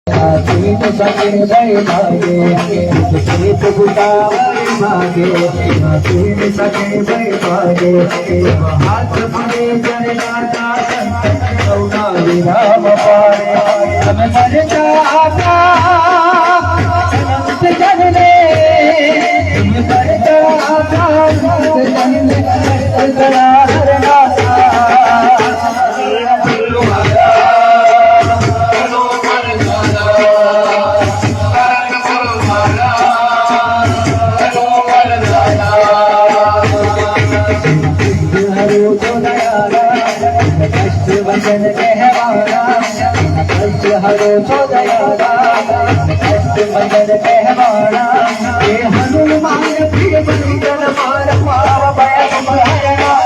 तीन सके भय भागे खेत बुतावर भागे तीन सके भय भागे हाथ पड़े जरदाता सौना विराम पारे हम मरता आता अनंत जनने मरता आता अनंत जनने वचन कहवाना हरो तो दयाला वचन कहवाना ये हनुमान फिर बंदन मार पाव भय हरना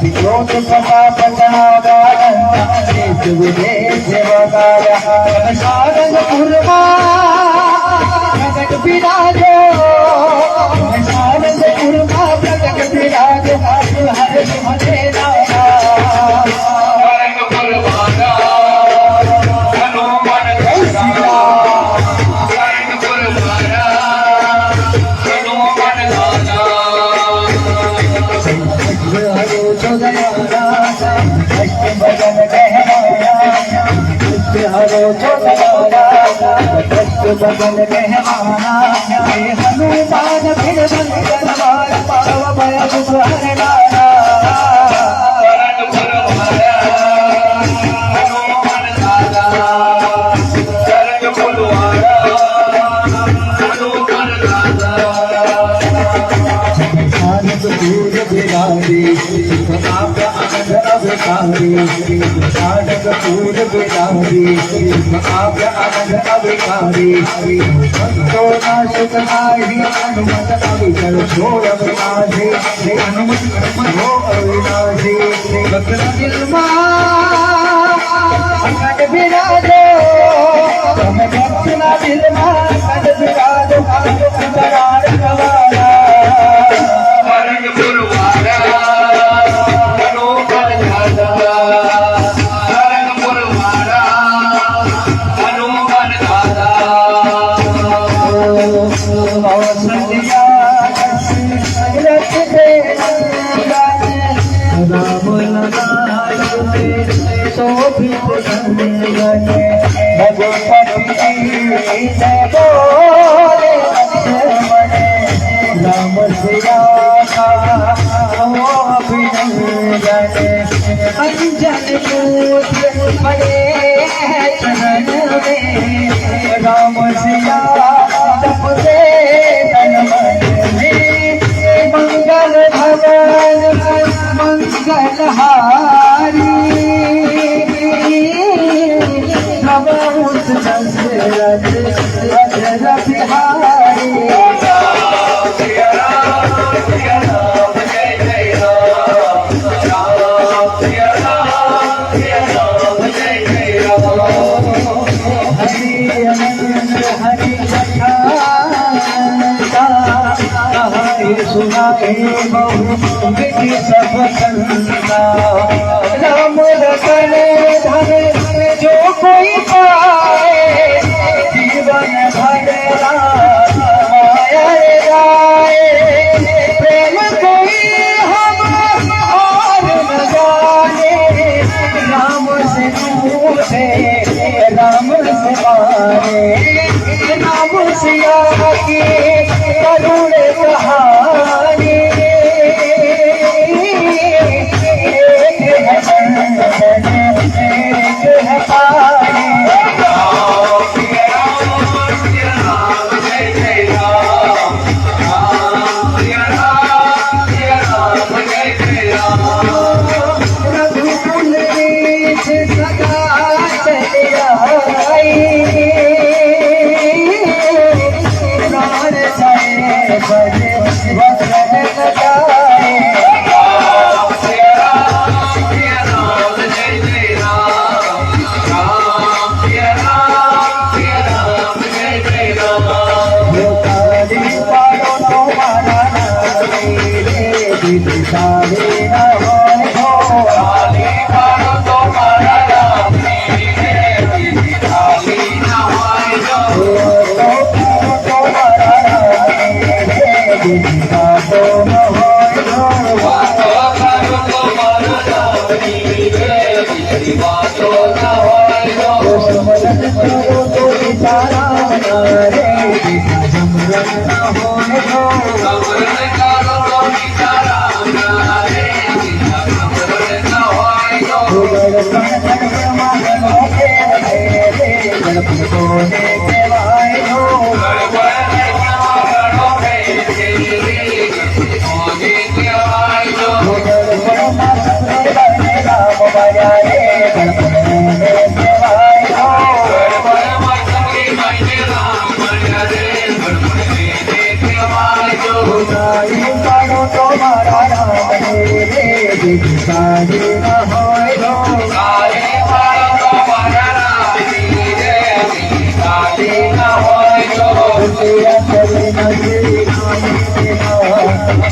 ज्योत सदा पटावा देश विदेश वगाया सारंगपुरमा प्रकट विराजो सारंगपुरमा प्रकट विराजो हर हरे राजा हरो बदन कहवाना हनुमान फिर बंदन मार पाव भय हरना साधकपूर बिरारी आप आनंद अविकारी तो नाशक नाही हनुमत अविचल छोड़ अविनाशी हनुमत हो अविनाशी भक्त दिलमा अखंड विराजो हम भक्त ना दिलमा अखंड विराजो करार कवारा राम सिया अंजन पुत्र पड़े चरण में राम सिया जपते तन मन में मंगल भवन मंगल हारी दशरथ बिहारी सुनाए बहु सब संता राम रतन धन जो कोई पाए जीवन भर माया राय प्रेम कोई हम और न जाने राम से पूछे राम से मारे राम सिया की करुण कहानी બીજી સારી ન હોય તો ખાલી પાડો તો મારા રામની રે બીજી સારી ન હોય તો મારા રામની રે બીજી વાતો ન હોય તો વાતો કરો તો મારા રામની રે બીજી વાતો ન હોય તો સમરણ કરો તો તારા રે બીજા સમરણ ન હોય તો સમરણ કરો તો તારા રે બીજા સમરણ ન હોય તો ગણપણ કોને કહેવાય તો સારી ન હોય તો સારી પાડો તો મારા રામની રે સારી ન હોય તો દુનિયા ચલે નથી રામ બિના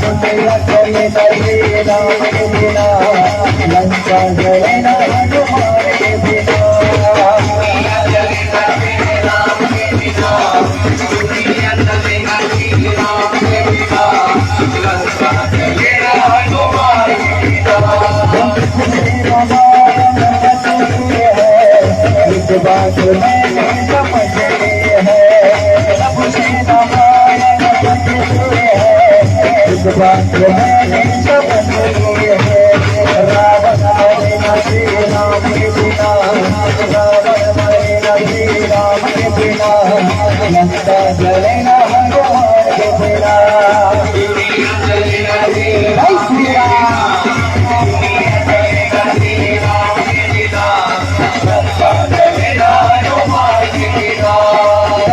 દુનિયા ચલે નથી રામ બિના લંકા જલે ન હનુમાન બિના દુનિયા ચલે નથી રામ બિના દુનિયા ચલે નથી રામ બિના લંકા ચલે ન હનુમાન इस बात मैंने समझ ली है रब से रामायण समझ है इस बात मैंने समझ ली है रावण मरे न श्री राम के बिना रावण मरे न श्री राम के बिना लंका जले न हनुमान के बिना दुनिया जले न श्री राम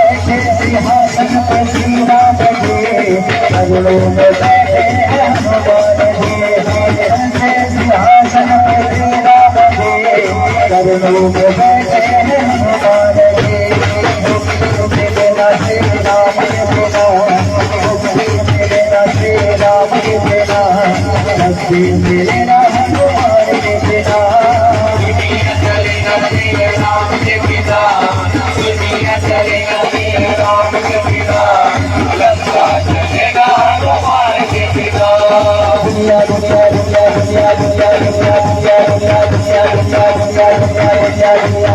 सिंहासन पर श्री राम जी अगलो में बैठे हैं हनुमान जी ऐसे सिंहासन पर श्री राम जी अगलो में बैठे हैं हनुमान जी मिलेगा श्री राम के बिना मिलेगा श्री राम के बिना शक्ति मिलेगा हनुमान के बिना दुनिया चलेगा श्री राम के बिना दुनिया चलेगा राम के पिता लंका चलेगा हनुमान के पिता दुनिया दुनिया दुनिया दुनिया दुनिया दुनिया दुनिया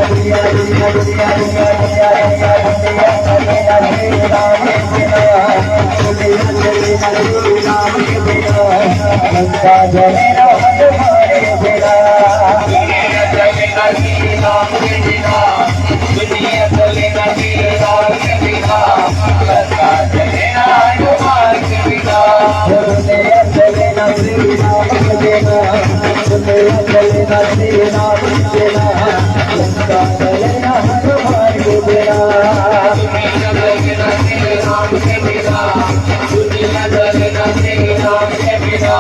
दुनिया दुनिया दुनिया दुनिया दुनिया दुनिया दुनिया दुनिया दुनिया दुनिया दुनिया दुनिया चलेगा श्री राम के बिना दुनिया चलेगा श्री राम के बिना लंका चलेगा हनुमान के बिना दुनिया चलेगा श्री राम के बिना दुनिया चलेगा श्री राम के बिना लंका चलेगा हनुमान के बिना दुनिया चलेगा श्री राम के बिना दुनिया चलेगा श्री राम के बिना लंका चलेगा हनुमान के बिना दुनिया चलेगा श्री राम के बिना दुनिया चलेगा श्री राम के बिना